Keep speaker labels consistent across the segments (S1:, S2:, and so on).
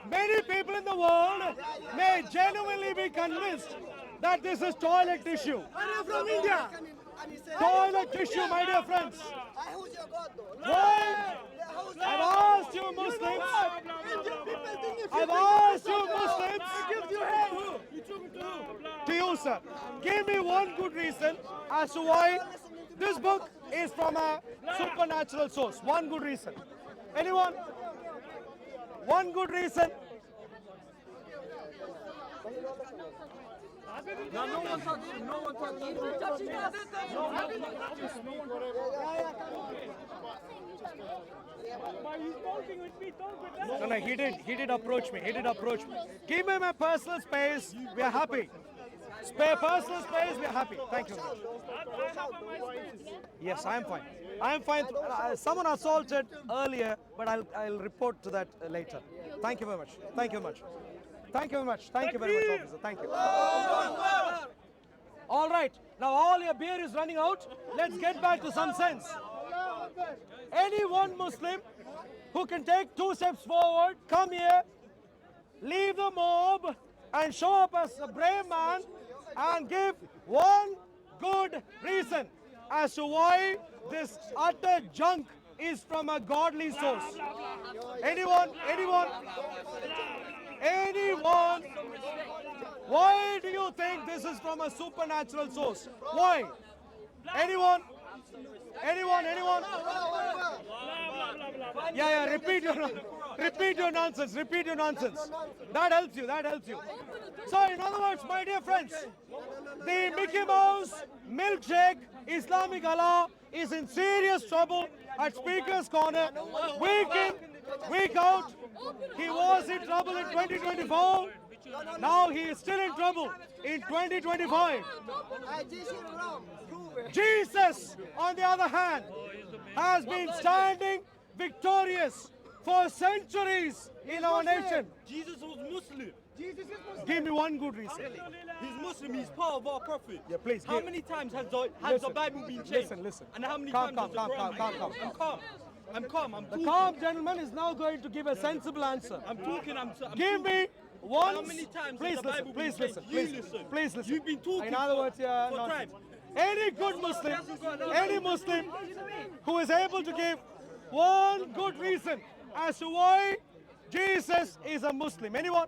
S1: Many people in the world may genuinely be convinced that this is toilet tissue.
S2: I'm from India.
S1: Toilet tissue, my dear friends.
S2: Who's your God though?
S1: Why? I've asked you Muslims. I've asked you Muslims. To you, sir. Give me one good reason as to why this book is from a supernatural source. One good reason. Anyone? One good reason.
S3: No one touched. No one touched.
S1: No, he did. He did approach me. He did approach me. Give me my personal space. We are happy. Spare personal space. We are happy. Thank you. Yes, I am fine. I am fine. Someone assaulted earlier, but I'll report to that later. Thank you very much. Thank you very much. Thank you very much. Thank you very much, officer. Thank you. All right. Now all your beer is running out. Let's get back to some sense. Any one Muslim who can take 2 steps forward, come here, leave the mob, and show up as a brave man and give one good reason as to why this utter junk is from a godly source. Anyone? Anyone? Anyone? Why do you think this is from a supernatural source? Why? Anyone? Anyone? Anyone? Yeah, repeat your nonsense. Repeat your nonsense. That helps you. That helps you. So, in other words, my dear friends, the Mickey Mouse milkshake Islamic Allah is in serious trouble at Speaker's Corner. Week in, week out. He was in trouble in 2024. Now he is still in trouble in 2025. Jesus, on the other hand, has been standing victorious for centuries in our nation.
S3: Jesus was Muslim.
S1: Give me one good reason.
S3: He's Muslim. He's part of our prophet.
S1: Yeah, please.
S3: How many times has the Bible been changed?
S1: Listen.
S3: And how many
S1: Calm,
S3: times
S1: calm,
S3: has
S1: calm,
S3: the
S1: calm,
S3: Quran
S1: calm,
S3: been
S1: calm.
S3: changed? I'm calm. I'm calm. I'm
S1: The
S3: talking.
S1: calm gentleman is now going to give a sensible answer.
S3: I'm talking. I'm
S1: Give me one.
S3: How many times
S1: Please
S3: has the
S1: listen.
S3: Bible
S1: Please
S3: been
S1: listen.
S3: changed? You
S1: Please
S3: listen.
S1: Please listen.
S3: You've been talking
S1: In other
S3: for-
S1: words, yeah,
S3: for
S1: nonsense.
S3: time.
S1: Any good Muslim who is able to give one good reason as to why Jesus is a Muslim. Anyone?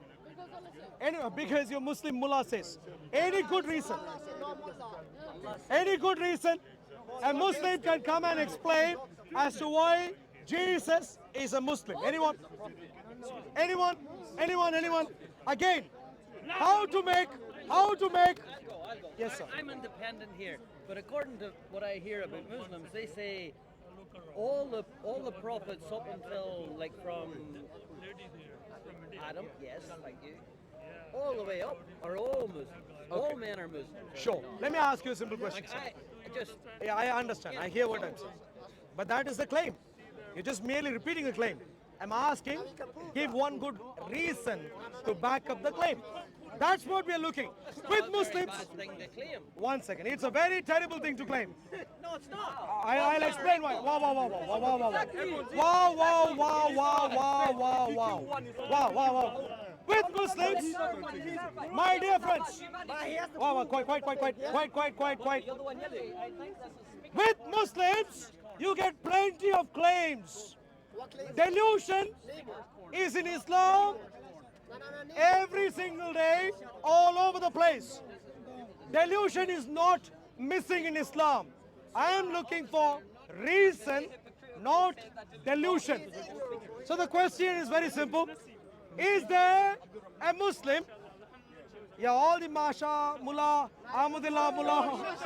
S1: Anyone? Because your Muslim mullah says. Any good reason? Any good reason? A Muslim can come and explain as to why Jesus is a Muslim. Anyone? Anyone? Anyone? Anyone? Again, how to make? Yes, sir.
S4: I'm independent here, but according to what I hear about Muslims, they say all the prophets up until like from Adam, yes, like you, all the way up are all Muslims. All men are Muslims.
S1: Sure. Let me ask you a simple question, sir.
S4: I just
S1: Yeah, I understand. I hear what I'm saying. But that is the claim. You're just merely repeating a claim. I'm asking, give one good reason to back up the claim. That's what we are looking. With Muslims,
S4: bad thing to claim.
S1: 1 second. It's a very terrible thing to claim.
S4: No, it's not.
S1: I'll explain why. Wow. With Muslims, my dear friends, quite. With Muslims, you get plenty of claims. Delusion is in Islam every single day, all over the place. Delusion is not missing in Islam. I am looking for reason, not delusion. So the question is very simple. Is there a Muslim? Yeah, all the Masha, Mullah, Ahmadullah, Mullah.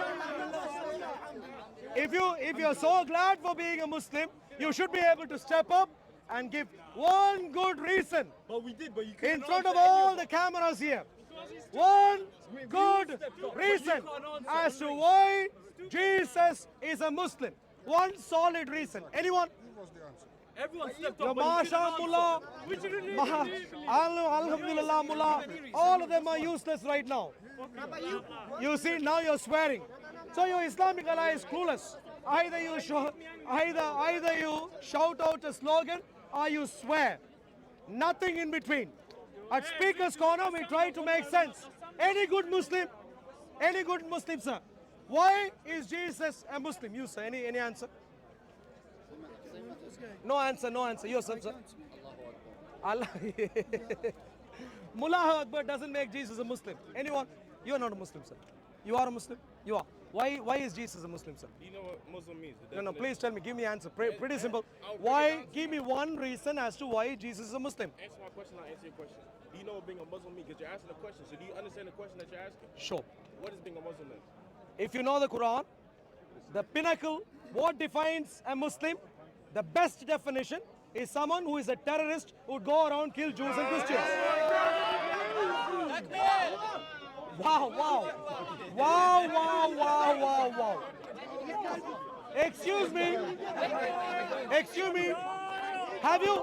S1: If you're so glad for being a Muslim, you should be able to step up and give one good reason
S3: But we did. But you
S1: in
S3: can't
S1: front of
S3: answer
S1: all
S3: any
S1: the cameras here. One good reason as to why Jesus is a Muslim. One solid reason. Anyone?
S3: Everyone stepped
S1: Your
S3: up. but you
S1: Masha
S3: couldn't
S1: Mullah,
S3: answer.
S1: Alhamdulillah Mullah, all of them are useless right now. You see, now you're swearing. So your Islamic ally is clueless. Either you shout out a slogan or you swear. Nothing in between. At Speaker's Corner, we try to make sense. Any good Muslim, sir. Why is Jesus a Muslim? You, sir. Any answer? No answer, no answer. Yourself, sir. Allah. Mullah Akbar doesn't make Jesus a Muslim. Anyone? You are not a Muslim, sir. You are a Muslim? You are. Why is Jesus a Muslim, sir?
S5: Do you know what Muslim means?
S1: No, please tell me. Give me an answer. Pretty simple. Why? Give me one reason as to why Jesus is a Muslim.
S5: Answer my question, I'll answer your question. Do you know what being a Muslim means? Because you're asking a question. So do you understand the question that you're asking?
S1: Sure.
S5: What is being a Muslim then?
S1: If you know the Quran, the pinnacle, what defines a Muslim, the best definition is someone who is a terrorist who would go around kill Jews and Christians. Wow. Excuse me. Have you?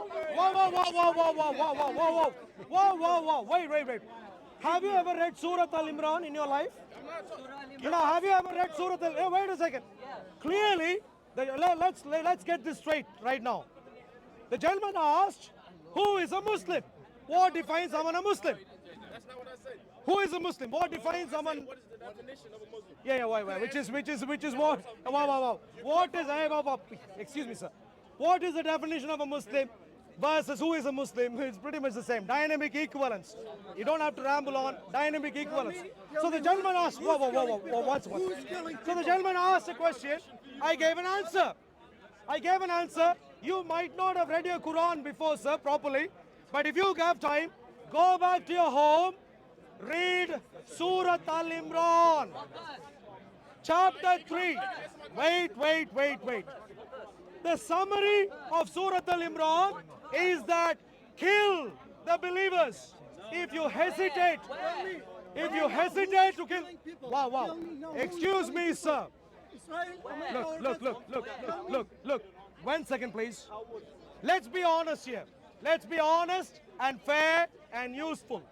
S1: Whoa. Wait. Have you ever read Surah Al-Imran in your life? Have you ever read Surah Al-Imran? Wait a second. Clearly, let's get this straight right now. The gentleman asked, who is a Muslim? What defines someone a Muslim?
S5: That's not what I said.
S1: Who is a Muslim? What defines someone?
S5: What is the definition of a Muslim?
S1: Yeah, why? Which is what? Wow. What is? Excuse me, sir. What is the definition of a Muslim versus who is a Muslim? It's pretty much the same. Dynamic equivalence. You don't have to ramble on. Dynamic equivalence. So the gentleman asked. Whoa. So the gentleman asked a question. I gave an answer. You might not have read your Quran before, sir, properly. But if you have time, go back to your home. Read Surah Al-Imran, chapter 3. Wait. The summary of Surah Al-Imran is that kill the believers. If you hesitate to kill, wow. Excuse me, sir. Look. 1 second, please. Let's be honest here. Let's be honest and fair and useful.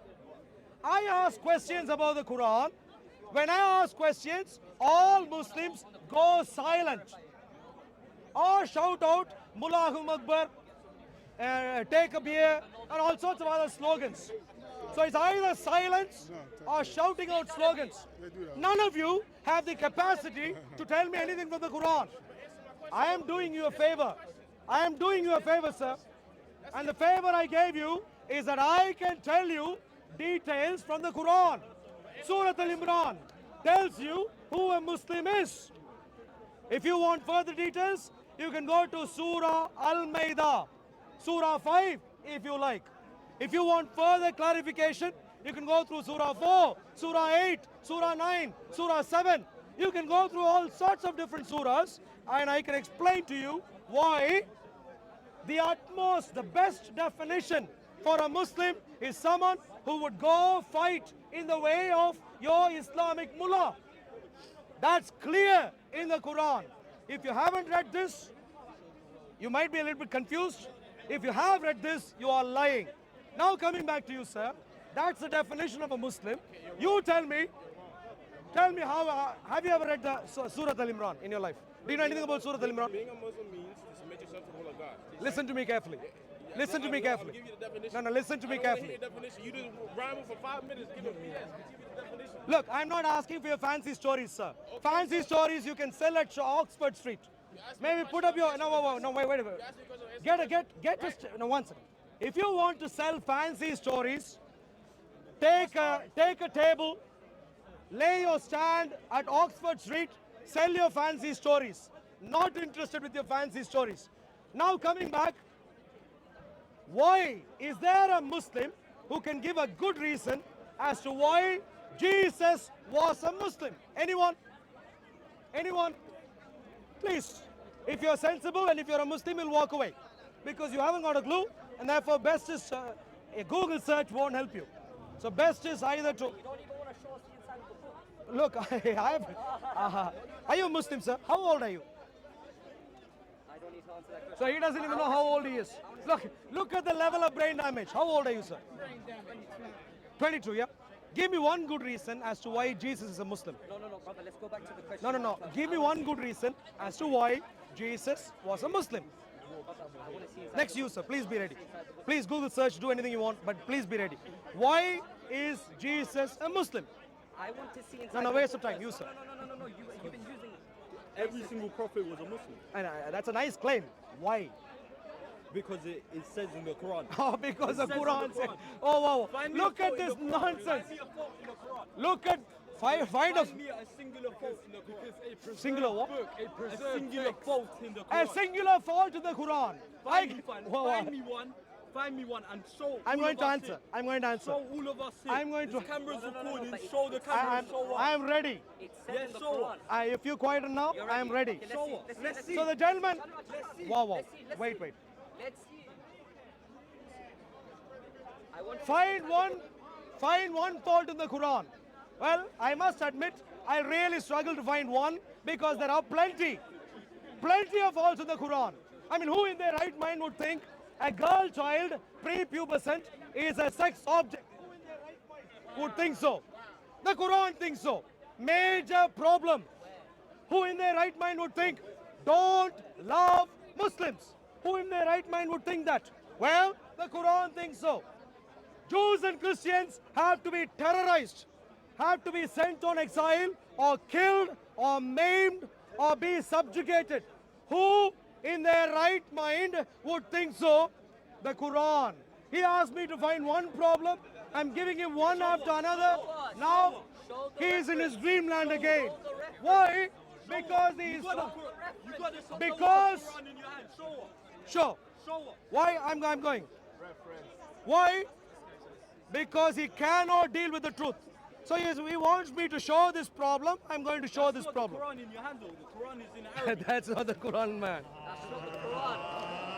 S1: I ask questions about the Quran. When I ask questions, all Muslims go silent or shout out Mullahu Akbar, take a beer, and all sorts of other slogans. So it's either silence or shouting out slogans. None of you have the capacity to tell me anything from the Quran. I am doing you a favor. Sir. And the favor I gave you is that I can tell you details from the Quran. Surah Al-Imran tells you who a Muslim is. If you want further details, you can go to Surah Al-Maidah, Surah 5, if you like. If you want further clarification, you can go through Surah 4, Surah 8, Surah 9, Surah 7. You can go through all sorts of different surahs, and I can explain to you why the best definition for a Muslim is someone who would go fight in the way of your Islamic mullah. That's clear in the Quran. If you haven't read this, you might be a little bit confused. If you have read this, you are lying. Now coming back to you, sir, that's the definition of a Muslim. You tell me how, have you ever read the Surah Al-Imran in your life? Do you know anything about Surah Al-Imran?
S5: Being a Muslim means to submit yourself to the will of God.
S1: Listen to me carefully. Listen to me
S5: I'm
S1: carefully.
S5: gonna give you the definition.
S1: No, listen to me
S5: I don't wanna
S1: carefully.
S5: hear your definition. You just rhyming for 5 minutes. Give me BS. Give me the definition.
S1: Look, I'm not asking for your fancy stories, sir. Fancy stories you can sell at Oxford Street. Maybe put up your, wait. One second. If you want to sell fancy stories, take a table, lay your stand at Oxford Street, sell your fancy stories. Not interested with your fancy stories. Now coming back, why is there a Muslim who can give a good reason as to why Jesus was a Muslim? Anyone? Please, if you're sensible and if you're a Muslim, you'll walk away. Because you haven't got a clue, and therefore best is, a Google search won't help you. So best is either to...
S4: You don't even want to show us the inside of the book.
S1: Look, I have... Are you a Muslim, sir? How old are you?
S4: I don't need to answer that question.
S1: So he doesn't even know how old he is. Look at the level of brain damage. How old are you, sir? 22, yeah? Give me one good reason as to why Jesus is a Muslim.
S4: No, brother, let's go back to the question.
S1: No. Give me one good reason as to why Jesus was a Muslim. Next user, please be ready. Please Google search, do anything you want, but please be ready. Why is Jesus a Muslim?
S6: I want to see inside.
S1: No, no,
S6: the
S1: waste of
S6: book.
S1: time, you sir.
S6: No. You've been using.
S3: Every single prophet was a Muslim
S1: And that's a nice claim. Why?
S3: because it says in the Quran.
S1: Oh, because the
S3: It says in
S1: Quran
S3: the
S1: said.
S3: Quran.
S1: Oh, wow.
S3: Find me
S1: Look
S3: a
S1: at
S3: fault in
S1: this
S3: the Quran.
S1: nonsense.
S3: Find me a fault in the Quran.
S1: Look at find a
S3: Find me a singular fault in the Quran.
S1: singular what?
S3: A singular fault in the
S1: A
S3: Quran.
S1: singular fault in the Quran.
S3: Find me one and show.
S1: I'm
S3: all
S1: going
S3: of
S1: to
S3: us
S1: answer.
S3: it.
S1: I'm going to answer.
S3: Show all of us it.
S1: I'm going
S3: This
S1: to-
S3: camera's recording. Show the camera.
S1: I'm,
S3: Show us.
S1: I'm ready.
S6: It's said
S3: Yeah,
S6: in the
S3: show
S6: Quran.
S3: us.
S1: If you're quiet now,
S6: You're
S1: I'm ready.
S6: Okay,
S3: Show us.
S6: let's see.
S1: So the gentleman. Wow, wow.
S6: Let's see.
S1: Wait.
S6: Let's see. I want to
S1: Find one fault in the Quran. Well, I must admit, I really struggle to find one because there are plenty of faults in the Quran. I mean, who in their right mind would think a girl child, prepubescent, is a sex object? Who in their right mind would think so? The Quran thinks so. Major problem. Who in their right mind would think, don't love Muslims? Who in their right mind would think that? Well, the Quran thinks so. Jews and Christians have to be terrorized, have to be sent on exile, or killed, or maimed, or be subjugated. Who in their right mind would think so? The Quran. He asked me to find one problem. I'm giving him one after another. Now he is in his dreamland again. Why? Because he is.
S3: You got the
S1: Because-
S3: Quran in your hand. Show us.
S1: Sure.
S3: Show us.
S1: Why I'm going? Why? Because he cannot deal with the truth. So he wants me to show this problem. I'm going to show this
S3: Not
S1: problem.
S3: The Quran in your hand, though. The Quran is in Arabic.
S1: That's not the Quran, man.
S6: That's not the Quran.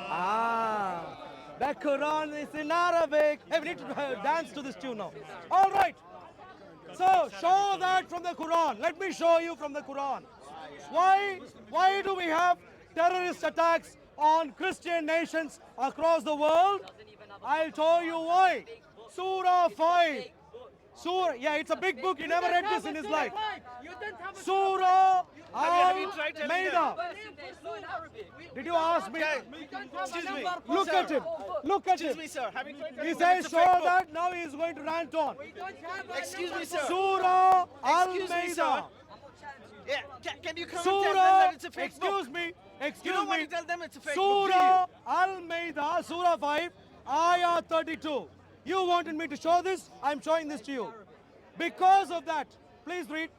S1: Ah, the Quran is in Arabic. Hey, we need to dance to this tune now. All right. So show that from the Quran. Let me show you from the Quran. Why do we have terrorist attacks on Christian nations across the world? I'll tell you why. Surah 5. Surah, yeah, it's a big book. He never read this in his life. Surah Al-Maida. Did you ask me?
S2: Excuse me.
S1: Look at him. Look at him.
S2: Excuse me, sir. Having
S1: He says show that. Now he is going to rant on.
S2: Excuse me, sir.
S1: Surah
S2: Excuse me,
S1: Al-Maida.
S2: sir. Yeah, can you come and tell them
S1: Surah,
S2: that it's a fake
S1: excuse
S2: book?
S1: me,
S2: You
S1: excuse
S2: don't want
S1: me.
S2: to tell them it's a fake book, do you?
S1: Surah Al-Maida, Surah 5, Ayah 32. You wanted me to show this? I'm showing this to you. Because of that, please read.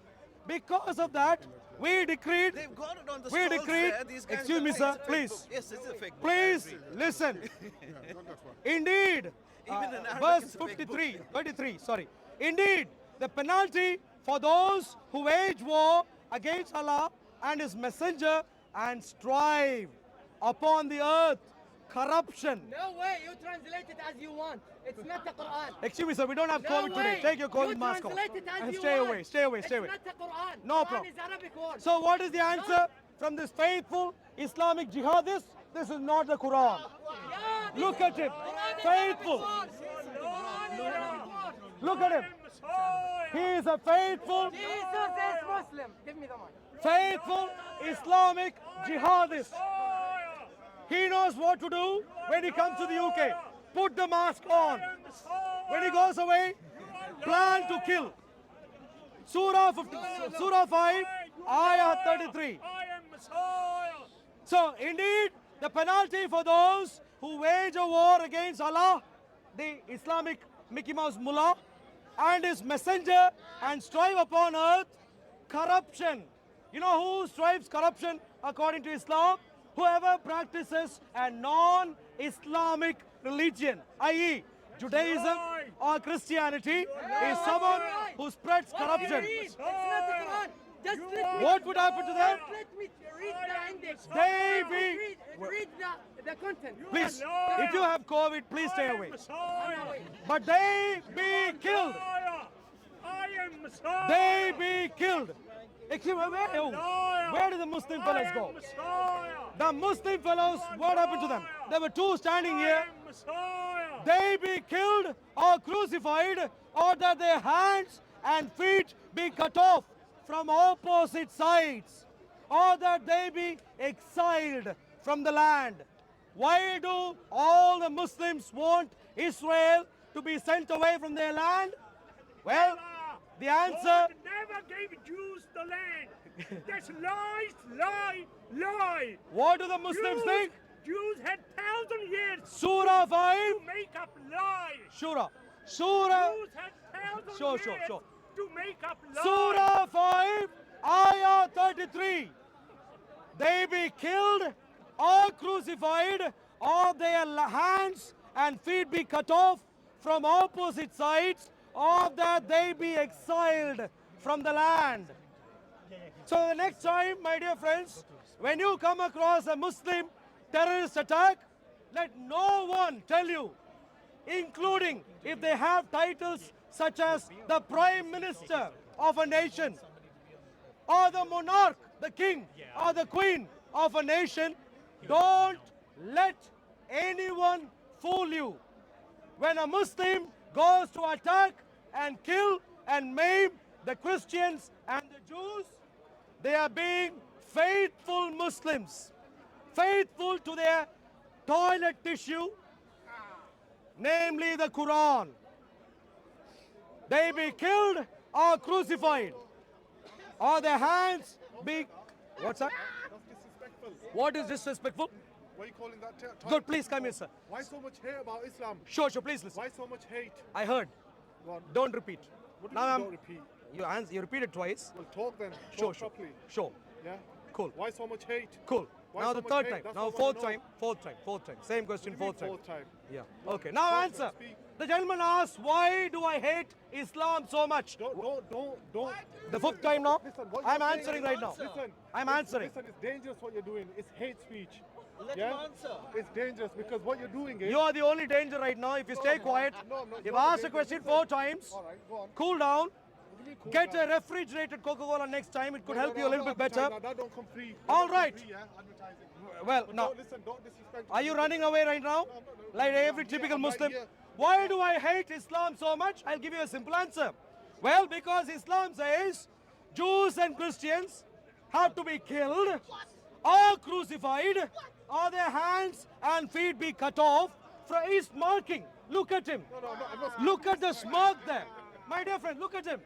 S1: Because of that, we decreed,
S2: They've got it on the
S1: we
S2: stalls
S1: decreed,
S2: there. These guys
S1: excuse
S2: are
S1: me
S2: saying
S1: sir,
S2: it's a fake
S1: please,
S2: book. Yes, it's a fake book.
S1: please listen. Indeed,
S2: Even in Arabic,
S1: verse
S2: it's a fake book.
S1: 23, sorry. Indeed, the penalty for those who wage war against Allah and His Messenger and strive upon the earth corruption.
S7: No way, you translate it as you want. It's not the Quran.
S1: Excuse me, sir, we don't have
S7: No
S1: COVID today.
S7: way.
S1: Take your COVID
S7: You
S1: mask off.
S7: translate it as
S1: And
S7: you
S1: stay
S7: want.
S1: away, stay away, stay away.
S7: It's not the Quran.
S1: No
S7: Quran
S1: problem.
S7: is Arabic word.
S1: So what is the answer from this faithful Islamic jihadist? This is not the Quran. Look at him. Faithful. Look at him. He is a faithful,
S7: Jesus is Muslim. Give me the mic.
S1: faithful Islamic jihadist. He knows what to do when he comes to the UK. Put the mask on. When he goes away, plan to kill. Surah 5, Ayah 33. So, indeed, the penalty for those who wage a war against Allah, the Islamic Mickey Mouse Mullah, and His Messenger, and strive upon earth corruption. You know who strives corruption according to Islam? Whoever practices a non-Islamic religion, i.e., Judaism or Christianity, is someone who spreads corruption.
S7: It's not the Quran. Just let me.
S1: What would happen to them?
S7: Just let me read the index.
S1: They be.
S7: Read the content.
S1: Please, if you have COVID, please stay away. But they be killed. They be killed. Excuse me, where did the Muslim fellows go? The Muslim fellows, what happened to them? There were two standing here. They be killed or crucified, or that their hands and feet be cut off from opposite sides, or that they be exiled from the land. Why do all the Muslims want Israel to be sent away from their land? Well, the answer,
S8: God never gave Jews the land. That's lie.
S1: what do the Muslims think?
S8: Jews had 1,000 years
S1: Surah 5,
S8: to make up lies.
S1: Surah
S8: Jews had 1,000
S1: Sure,
S8: years
S1: sure, sure.
S8: to make up lies.
S1: Surah 5, Ayah 33. They be killed or crucified, or their hands and feet be cut off from opposite sides, or that they be exiled from the land. So the next time, my dear friends, when you come across a Muslim terrorist attack, let no one tell you, including if they have titles such as the Prime Minister of a nation, or the monarch, the king, or the queen of a nation, don't let anyone fool you. When a Muslim goes to attack and kill and maim the Christians and the Jews, they are being faithful Muslims, faithful to their toilet tissue, namely the Quran. They be killed or crucified, or their hands be... What's that?
S9: That's disrespectful.
S1: What is disrespectful?
S9: Why are you calling that title?
S1: Good, please come here, sir.
S9: Why so much hate about Islam?
S1: Sure, please listen.
S9: Why so much hate?
S1: I heard.
S9: Go on.
S1: Don't repeat.
S9: What do you mean don't repeat?
S1: You repeated twice.
S9: Well, talk then.
S1: Sure,
S9: Talk properly.
S1: Sure.
S9: Yeah?
S1: Cool.
S9: Why so much hate?
S1: Cool.
S9: Why
S1: Now
S9: so
S1: the
S9: much
S1: third
S9: hate?
S1: time.
S9: That's
S1: Now
S9: what I
S1: fourth
S9: wanna
S1: time. Fourth time. Same question,
S9: What do you
S1: fourth
S9: mean
S1: time.
S9: fourth time?
S1: Yeah. Okay. Now
S9: Talk,
S1: answer.
S9: speak.
S1: The gentleman asked, why do I hate Islam so much?
S9: Don't.
S1: The fifth time now?
S9: Listen, what
S1: I'm
S9: you're saying-
S1: answering right now.
S9: Listen.
S1: I'm answering.
S9: Listen, it's dangerous what you're doing. It's hate speech.
S2: Let
S9: Yeah?
S2: him answer.
S9: It's dangerous because what you're doing is...
S1: You are the only danger right now. If you stay quiet,
S9: No, I'm not.
S1: you've
S9: You're the
S1: asked a
S9: danger.
S1: question
S9: Listen.
S1: 4 times.
S9: All right, go on.
S1: Cool down.
S9: What do you mean cool
S1: Get
S9: down?
S1: a refrigerated Coca-Cola next time. It could
S9: No,
S1: help
S9: no,
S1: you a
S9: no,
S1: little bit
S9: advertise.
S1: better.
S9: Now, that don't come free. That
S1: All
S9: don't come
S1: right.
S9: free, yeah? Advertising.
S1: Well,
S9: But
S1: now,
S9: don't disrespect.
S1: are you running away right now? Like every typical Muslim? Why do I hate Islam so much? I'll give you a simple answer. Well, because Islam says Jews and Christians have to be killed or crucified, or their hands and feet be cut off. He's marking. Look at him.
S9: No, I'm not
S1: Look at the smirk there. My dear friend, look at him.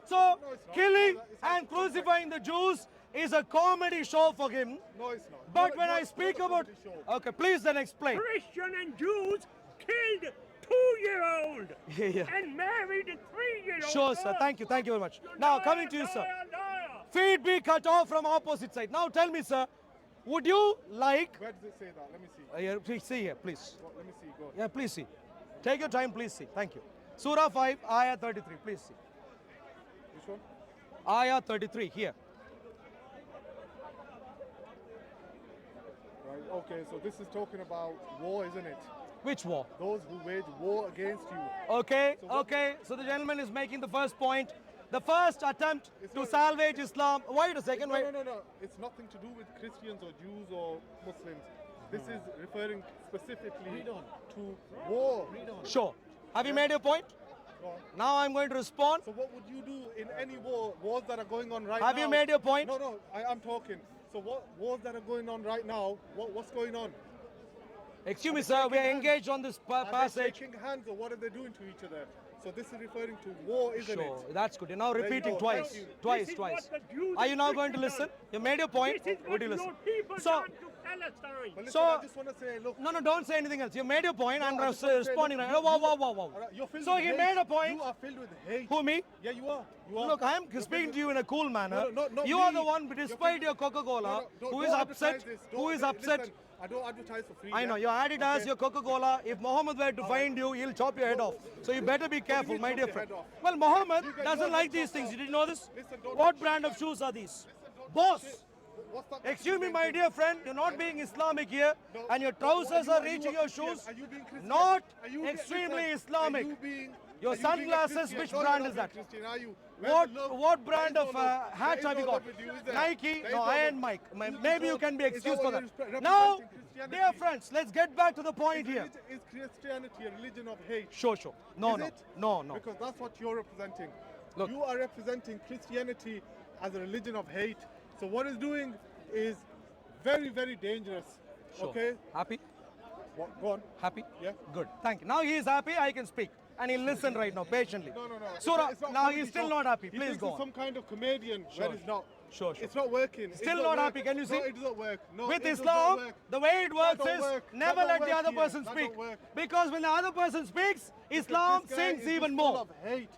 S1: So, killing and crucifying the Jews is a comedy show for him.
S9: No, it's not.
S1: But when I speak about... Okay, please then explain.
S8: Christian and Jews killed 2-year-old
S1: Yeah.
S8: and married a 3-year-old.
S1: Sure, sir. Thank you very much. Now, coming to you, sir.
S8: Liar.
S1: Feet be cut off from opposite side. Now, tell me, sir, would you like...
S9: Where does it say that? Let me see.
S1: Yeah, please see here, please.
S9: Let me see. Go.
S1: Yeah, please see. Take your time, please see. Thank you. Surah 5, Ayah 33, please see.
S9: Which one?
S1: Ayah 33, here.
S9: Right. Okay. So this is talking about war, isn't it?
S1: Which war?
S9: Those who wage war against you.
S1: Okay,
S9: So what-
S1: okay. So the gentleman is making the first point. The first attempt
S9: It's
S1: to
S9: not-
S1: salvage Islam. Wait a second,
S9: No,
S1: wait.
S9: no. It's nothing to do with Christians or Jews or Muslims. This is referring specifically to war.
S1: Sure. Have you made your point?
S9: Go on.
S1: Now I'm going to respond.
S9: So what would you do in any wars that are going on right now?
S1: Have you made your point?
S9: No, I'm talking. So what wars that are going on right now, what's going on?
S1: Excuse me, sir. We are engaged on this
S9: Are they
S1: passage.
S9: shaking hands or what are they doing to each other? So this is referring to war, isn't
S1: Sure,
S9: it?
S1: that's good. You're now
S9: you
S1: repeating
S9: go.
S1: twice.
S9: Thank you.
S1: Twice,
S8: This is
S1: twice.
S8: what the Jews
S1: Are you
S8: and
S1: now going to
S8: Christians
S1: listen?
S8: done.
S1: You made your point.
S8: This is
S1: Would
S8: what
S1: you
S8: your
S1: listen?
S8: people
S1: So,
S8: done to Palestine.
S9: But listen,
S1: So-
S9: I just want to say, look.
S1: no, don't say anything else. You made your point. I'm
S9: I just wanna say,
S1: responding
S9: look,
S1: right now. Whoa.
S9: all right, you're filled
S1: So
S9: with
S1: he
S9: hate.
S1: made a point.
S9: You are filled with hate.
S1: Who, me?
S9: Yeah, you are. You are.
S1: Look, I am
S9: You're
S1: speaking
S9: filled
S1: to you in a cool manner.
S9: No, not
S1: You are
S9: me.
S1: the one,
S9: You're
S1: despite
S9: filled-
S1: your Coca-Cola,
S9: don't
S1: who is
S9: advertise
S1: upset.
S9: this.
S1: Who is
S9: Listen,
S1: upset?
S9: I don't advertise for free.
S1: I know,
S9: yeah?
S1: your Adidas,
S9: Okay.
S1: your Coca-Cola. If Mohammed were to find you, he'll chop your head off. So you better be careful,
S9: you
S1: my
S9: chop
S1: dear
S9: your
S1: friend.
S9: head off?
S1: Well, Mohammed
S9: You get
S1: doesn't
S9: your
S1: like
S9: head
S1: these
S9: chopped
S1: things.
S9: off.
S1: Did you know this?
S9: Listen, don't
S1: What
S9: touch
S1: brand
S9: it.
S1: of shoes are these?
S9: Don't
S1: Boss.
S9: touch it. What's that?
S1: Excuse me, my dear friend, you're not being Islamic here,
S9: No,
S1: and your
S9: no,
S1: trousers
S9: you-
S1: are
S9: you
S1: reaching
S9: a
S1: your
S9: Christian?
S1: shoes.
S9: Are you being Christian?
S1: Not
S9: Are you being-
S1: extremely
S9: listen,
S1: Islamic.
S9: Are you being,
S1: Your
S9: are you being a
S1: sunglasses,
S9: Christian?
S1: which
S9: No, you're
S1: brand
S9: not
S1: is that?
S9: being Christian, are you?
S1: What
S9: Where's the love?
S1: what brand
S9: There is
S1: of
S9: no love.
S1: hat
S9: There
S1: have
S9: is
S1: you
S9: no
S1: got?
S9: love with you, is there?
S1: Nike?
S9: There is
S1: No,
S9: no
S1: I
S9: love.
S1: and Mike.
S9: Is
S1: Maybe you
S9: that-
S1: can be
S9: is that
S1: excused
S9: what
S1: for
S9: you're
S1: that.
S9: representing
S1: Now,
S9: Christianity?
S1: dear friends, let's get back to the point here.
S9: Is Christianity a religion of hate?
S1: Sure. No.
S9: Is it?
S1: No.
S9: Because that's what you're representing.
S1: Look.
S9: You are representing Christianity as a religion of hate. So what it's doing is very, very dangerous.
S1: Sure.
S9: Okay?
S1: Happy?
S9: What? Go on.
S1: Happy?
S9: Yeah.
S1: Good. Thank you. Now he is happy. I can speak. And he'll listen right now, patiently.
S9: No.
S1: Surah,
S9: It's not
S1: now
S9: comedy
S1: he's still
S9: show.
S1: not happy.
S9: He
S1: Please
S9: thinks
S1: go
S9: he's
S1: on.
S9: some kind of comedian.
S1: Sure,
S9: That is not.
S1: Sure.
S9: It's not working. It
S1: Still
S9: does
S1: not
S9: work.
S1: happy. Can you see?
S9: No, it doesn't work. No,
S1: With
S9: it does
S1: Islam,
S9: not work.
S1: the way it works
S9: don't
S1: is
S9: work.
S1: never
S9: That
S1: let
S9: don't
S1: the
S9: work
S1: other
S9: here.
S1: person
S9: That
S1: speak.
S9: don't work.
S1: Because when the other person speaks, Islam
S9: This guy
S1: sings
S9: is
S1: even
S9: just full
S1: more.
S9: of hate.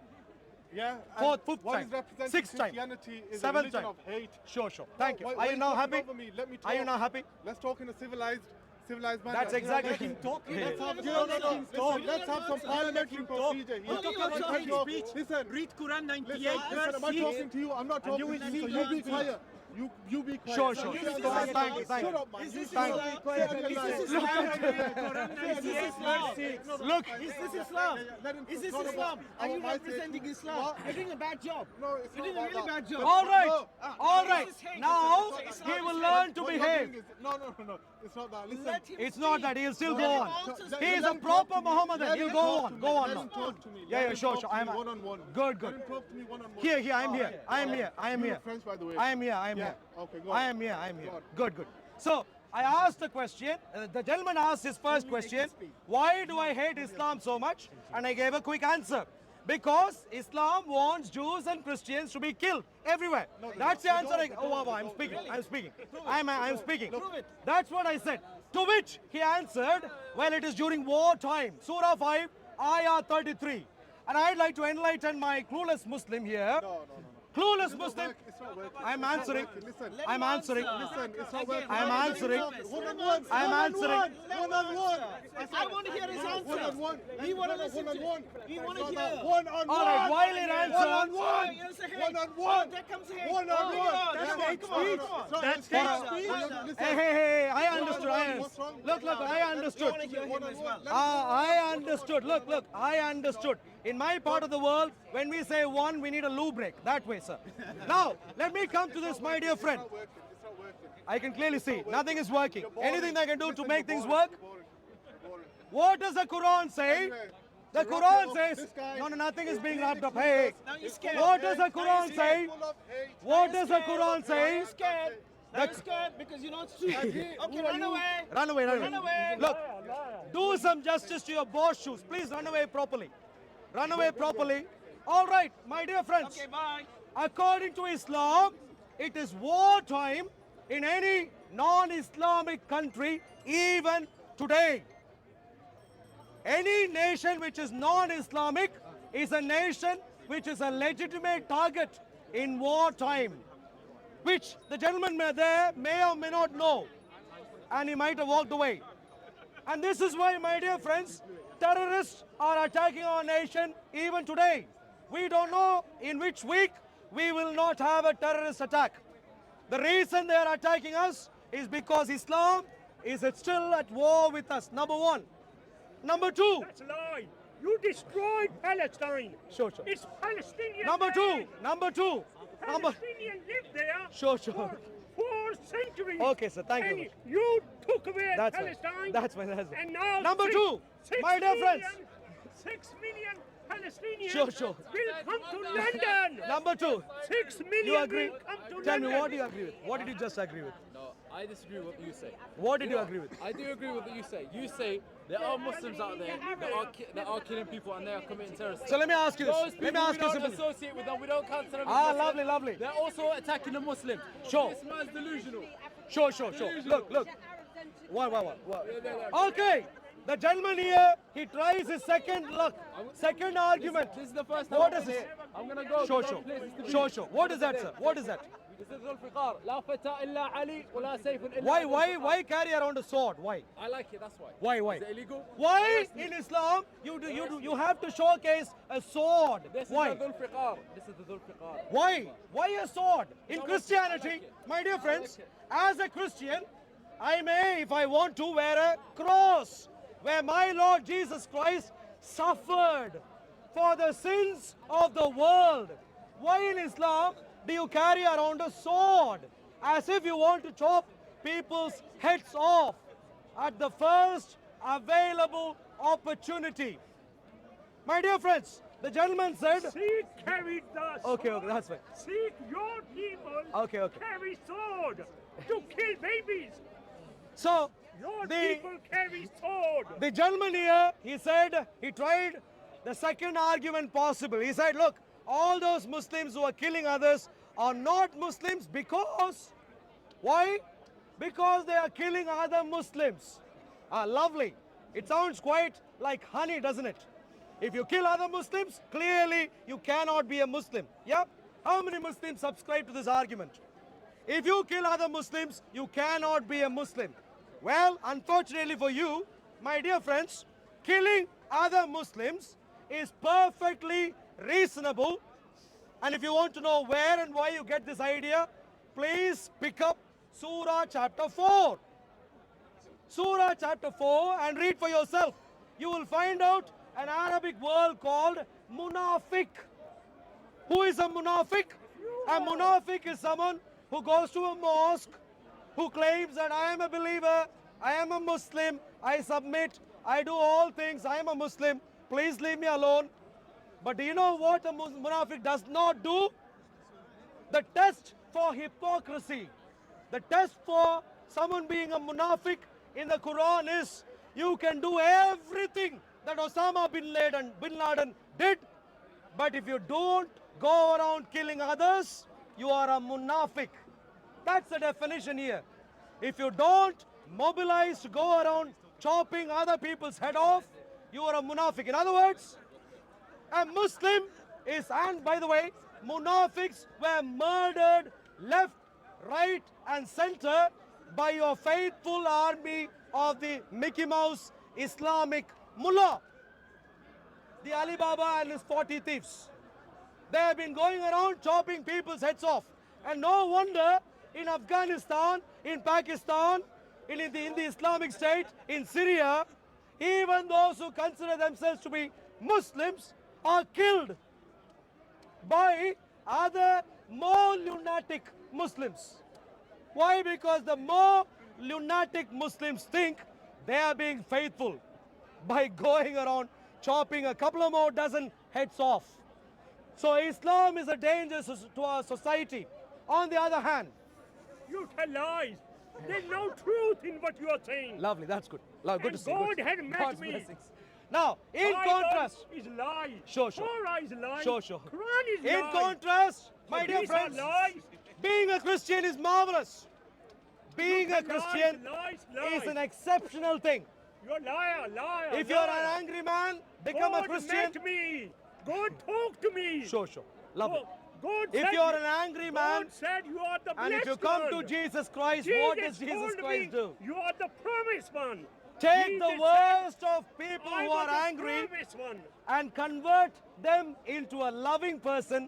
S9: Yeah. and
S1: Fourth, fifth
S9: what
S1: time,
S9: is representing
S1: sixth time,
S9: Christianity is a
S1: seventh
S9: religion
S1: time.
S9: of hate.
S1: Sure. Thank you.
S9: Why
S1: Are you now
S9: talking
S1: happy?
S9: over me? Let me talk.
S1: Are you now happy?
S9: Let's talk in a civilized manner.
S1: That's exactly.
S9: Let's have,
S3: No.
S9: Listen, let's have some parliamentary procedure here. Listen,
S3: Read Quran 98
S9: listen, am I talking to you? I'm not talking to you, so you be quiet. You be quiet.
S1: Sure.
S9: You
S1: Thank
S9: understand?
S1: you.
S9: Shut up, man.
S1: Thank you. Look.
S7: Is this Islam? Is this Islam? Are you representing Islam?
S9: What?
S7: You're doing a bad job.
S9: No, it's
S7: You're
S9: not
S7: doing a
S9: about
S7: really
S9: that.
S7: bad job.
S1: All right.
S7: This is hate.
S1: Now
S7: Islam
S1: he
S7: is
S1: will
S7: hate.
S1: learn to
S9: What you're
S1: behave.
S9: doing is- No. It's not that. Listen.
S7: Let him
S1: It's not that. He'll still go
S7: Let him
S1: on.
S7: answer.
S1: He is
S9: Let
S1: a
S9: him
S1: proper
S9: talk to me.
S1: Mohammedan.
S9: Let
S1: He'll
S9: him
S1: go
S9: talk
S1: on.
S9: to me.
S1: Go on
S9: Let
S1: now.
S9: him talk to me.
S1: Yeah,
S9: Let him
S1: sure.
S9: talk to me one-on-one.
S1: Good.
S9: Let him talk to me one-on-one.
S1: Here. I'm here.
S9: You're French, by the way.
S1: I am here.
S9: Yeah. Okay, go on.
S1: I am here.
S9: Go on.
S1: Good. So I asked the question. The gentleman asked his first question. Why do I hate Islam so much? And I gave a quick answer. Because Islam wants Jews and Christians to be killed everywhere. That's the answer. I'm speaking. I'm speaking. That's what I said. To which he answered, well, it is during war time. Surah 5, Ayah 33. And I'd like to enlighten my clueless Muslim here.
S9: No.
S1: Clueless Muslim.
S9: It's not working.
S1: I'm answering.
S9: Listen.
S1: I'm answering.
S9: Listen, it's not working.
S1: I'm answering.
S9: One-on-one.
S1: I'm answering.
S9: One-on-one.
S7: I want to hear his answer.
S9: One-on-one.
S7: We want to listen to
S9: One-on-one.
S7: We want to hear.
S9: One-on-one.
S1: All right, while it answers.
S9: One-on-one.
S7: One-on-one. There comes hate.
S9: One-on-one.
S7: That's hate speech.
S9: That's
S7: hate speech.
S1: Hey, I understood.
S9: What's wrong?
S1: Look, I understood. I understood. Look, I understood. In my part of the world, when we say one, we need a loo break. That way, sir. Now, let me come to this, my dear friend.
S9: It's not working.
S1: I can clearly see nothing is working. Anything I can do to
S9: Listen,
S1: make
S9: you're
S1: things
S9: boring.
S1: work?
S9: You're boring.
S1: What does the Quran say?
S9: Anyway,
S1: The
S9: to wrap
S1: Quran
S9: it up,
S1: says,
S9: this guy
S1: no, nothing is being
S9: is
S1: wrapped up.
S9: really
S1: Hey,
S7: Now you're scared.
S1: what does the Quran say?
S9: full of hate.
S1: What does the Quran say?
S7: You're scared. You're scared because you know it's true. Okay, run away.
S1: Run away.
S7: Run away.
S1: Look, do some justice to your boss shoes. Please run away properly. Run away properly. All right, my dear friends.
S7: Okay, bye.
S1: According to Islam, it is war time in any non-Islamic country, even today. Any nation which is non-Islamic is a nation which is a legitimate target in war time, which the gentleman there may or may not know, and he might have walked away. And this is why, my dear friends, terrorists are attacking our nation even today. We don't know in which week we will not have a terrorist attack. The reason they are attacking us is because Islam is still at war with us, number one. Number two.
S8: That's a lie. You destroyed Palestine.
S1: Sure.
S8: It's Palestinian
S1: Number two.
S8: land.
S1: Number two. Number.
S8: Palestinians lived there
S1: Sure.
S8: for 4 centuries.
S1: Okay, sir. Thank you.
S8: And you took away
S1: That's fine.
S8: Palestine.
S1: That's fine.
S8: And now
S1: Number two, my dear friends.
S8: 6 million Palestinians
S1: Sure.
S8: will come to London.
S1: Number two.
S8: 6 million
S1: You agree?
S8: will come to
S1: Tell me,
S8: London.
S1: what do you agree with? What did you just agree with?
S10: No, I disagree with what you say.
S1: What did you agree with?
S10: I do agree with what you say. You say there are Muslims out there that are killing people and they are committing terrorism.
S1: So let me ask you
S10: Those
S1: this.
S10: people
S1: Let me ask
S10: we
S1: you
S10: don't
S1: something.
S10: associate with them. We don't consider them.
S1: Ah,
S10: Muslim.
S1: lovely.
S10: They're also attacking the Muslims.
S1: Sure.
S10: This man's delusional.
S1: Sure. Look. What? Okay. The gentleman here, he tries his second argument.
S10: This is the first time
S1: What
S10: I'm
S1: is
S10: gonna
S1: this?
S10: hear- I'm gonna go.
S1: Sure.
S10: places to be.
S1: What is that, sir? What is that?
S10: This is Zulfiqar. لا فتى إلا علي ولا سيف إلا
S1: Why carry around a sword? Why?
S10: I like it. That's why.
S1: Why?
S10: Is it illegal?
S1: Why in Islam you have to showcase a sword?
S10: This
S1: Why?
S10: is the Zulfiqar. This is the Zulfiqar.
S1: Why? Why a sword? In Christianity, my dear friends, as a Christian, I may, if I want to, wear a cross where my Lord Jesus Christ suffered for the sins of the world. Why in Islam do you carry around a sword as if you want to chop people's heads off at the first available opportunity? My dear friends, the gentleman said,
S8: Sikh carried the sword.
S1: okay, that's fine.
S8: Sikh, your people
S1: Okay.
S8: carry sword to kill babies.
S1: So,
S8: Your
S1: The-
S8: people carry sword.
S1: The gentleman here, he said, he tried the second argument possible. He said, look, all those Muslims who are killing others are not Muslims because, why? Because they are killing other Muslims. Lovely. It sounds quite like honey, doesn't it? If you kill other Muslims, clearly you cannot be a Muslim. Yep. How many Muslims subscribe to this argument? If you kill other Muslims, you cannot be a Muslim. Well, unfortunately for you, my dear friends, killing other Muslims is perfectly reasonable. And if you want to know where and why you get this idea, please pick up Surah chapter 4. Surah chapter 4 and read for yourself. You will find out an Arabic word called munafiq. Who is a munafiq? A munafiq is someone who goes to a mosque, who claims that I am a believer, I am a Muslim, I submit, I do all things, I am a Muslim, please leave me alone. But do you know what a munafiq does not do? The test for hypocrisy, the test for someone being a munafiq in the Quran is you can do everything that Osama bin Laden did, but if you don't go around killing others, you are a munafiq. That's the definition here. If you don't mobilize to go around chopping other people's head off, you are a munafiq. In other words, a Muslim is, and by the way, munafiqs were murdered left, right and center by your faithful army of the Mickey Mouse Islamic Mullah, the Alibaba and his 40 thieves. They have been going around chopping people's heads off. And no wonder in Afghanistan, in Pakistan, in the Islamic State, in Syria, even those who consider themselves to be Muslims are killed by other more lunatic Muslims. Why? Because the more lunatic Muslims think they are being faithful by going around chopping a couple of more dozen heads off. So Islam is a danger to our society. On the other hand,
S8: You tell lies. There's no truth in what you are saying.
S1: lovely, that's good. Good to see.
S8: God
S1: good to see.
S8: had met
S1: God's
S8: me.
S1: blessings. Now, in
S8: Bible
S1: contrast,
S8: is lie.
S1: Sure, sure.
S8: Torah is lie.
S1: Sure, sure.
S8: Quran is
S1: in
S8: lie.
S1: contrast, my
S8: So
S1: dear
S8: these
S1: friends,
S8: are lies.
S1: being a Christian is marvelous. Being a
S8: Lies,
S1: Christian
S8: lies,
S1: is
S8: lies.
S1: an exceptional thing.
S8: You're a liar, liar.
S1: If you're
S8: liar.
S1: an angry man, become a
S8: God
S1: Christian.
S8: met me. God talk to me.
S1: Sure, sure. Lovely.
S8: God
S1: If
S8: said
S1: you're
S8: you-
S1: an angry man,
S8: God said you are the
S1: and if you
S8: blessed
S1: come to
S8: one.
S1: Jesus Christ, what does Jesus
S8: told
S1: Christ
S8: me,
S1: do?
S8: You are the promised one.
S1: Take the
S8: Jesus
S1: worst of people
S8: I
S1: who
S8: was
S1: are
S8: the
S1: angry
S8: promised one.
S1: and convert them into a loving person.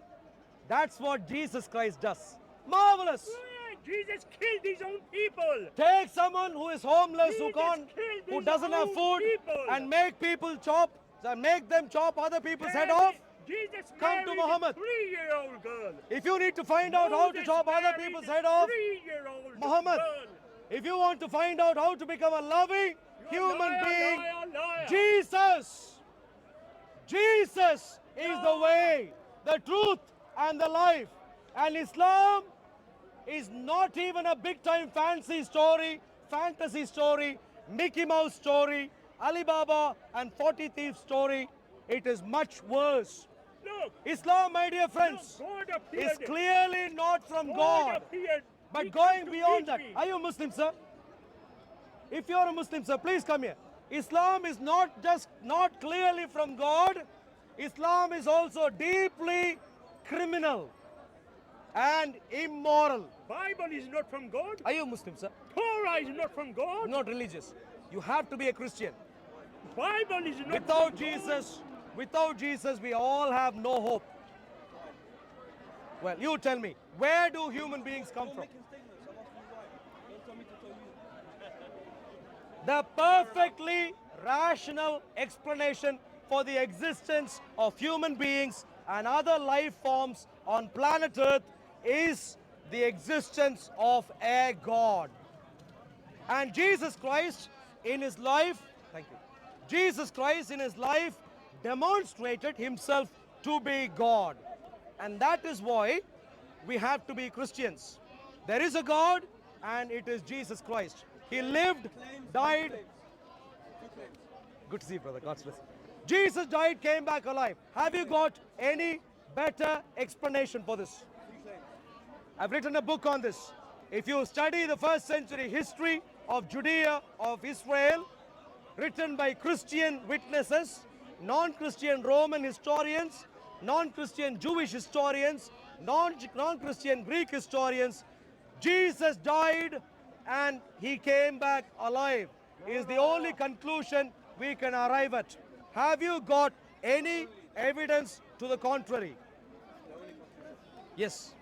S1: That's what Jesus Christ does. Marvelous.
S8: Yeah, Jesus killed his own people.
S1: Take someone who is homeless, who
S8: Jesus
S1: can't,
S8: killed
S1: who
S8: his
S1: doesn't have
S8: own
S1: food,
S8: people.
S1: and make people chop, make them chop other people's head
S8: Married-
S1: off.
S8: Jesus
S1: Come to
S8: married
S1: Muhammad.
S8: a 3-year-old girl.
S1: If you need to find out how to
S8: Moses
S1: chop other
S8: married
S1: people's
S8: a
S1: head off,
S8: 3-year-old
S1: Muhammad.
S8: girl.
S1: if you want to find out how to become a loving
S8: You're a
S1: human
S8: liar,
S1: being,
S8: liar, liar.
S1: Jesus. Jesus is the way, the truth, and the life. And Islam is not even a big time fancy story, fantasy story, Mickey Mouse story, Alibaba and 40 Thieves story. It is much worse.
S8: Look,
S1: Islam, my dear friends,
S8: God appeared.
S1: is clearly not from God.
S8: appeared. He
S1: But
S8: came
S1: going
S8: to
S1: beyond
S8: meet
S1: that,
S8: me.
S1: are you a Muslim, sir? If you're a Muslim, sir, please come here. Islam is not just not clearly from God. Islam is also deeply criminal and immoral.
S8: Bible is not from God.
S1: Are you a Muslim, sir?
S8: Torah is not from God.
S1: Not religious. You have to be a Christian.
S8: Bible is not
S1: Without
S8: from
S1: without Jesus, we all have no hope. Well, you tell me, where do human beings come from? The perfectly rational explanation for the existence of human beings and other life forms on planet Earth is the existence of a God. And Jesus Christ in his life, thank you, Jesus Christ in his life demonstrated himself to be God. And that is why we have to be Christians. There is a God and it is Jesus Christ. He lived, died. Good to see you, brother. God's bless. Jesus died, came back alive. Have you got any better explanation for this? I've written a book on this. If you study the first century history of Judea, of Israel, written by Christian witnesses, non-Christian Roman historians, non-Christian Jewish historians, non-Christian Greek historians, Jesus died and he came back alive is the only conclusion we can arrive at. Have you got any evidence to the contrary? Yes.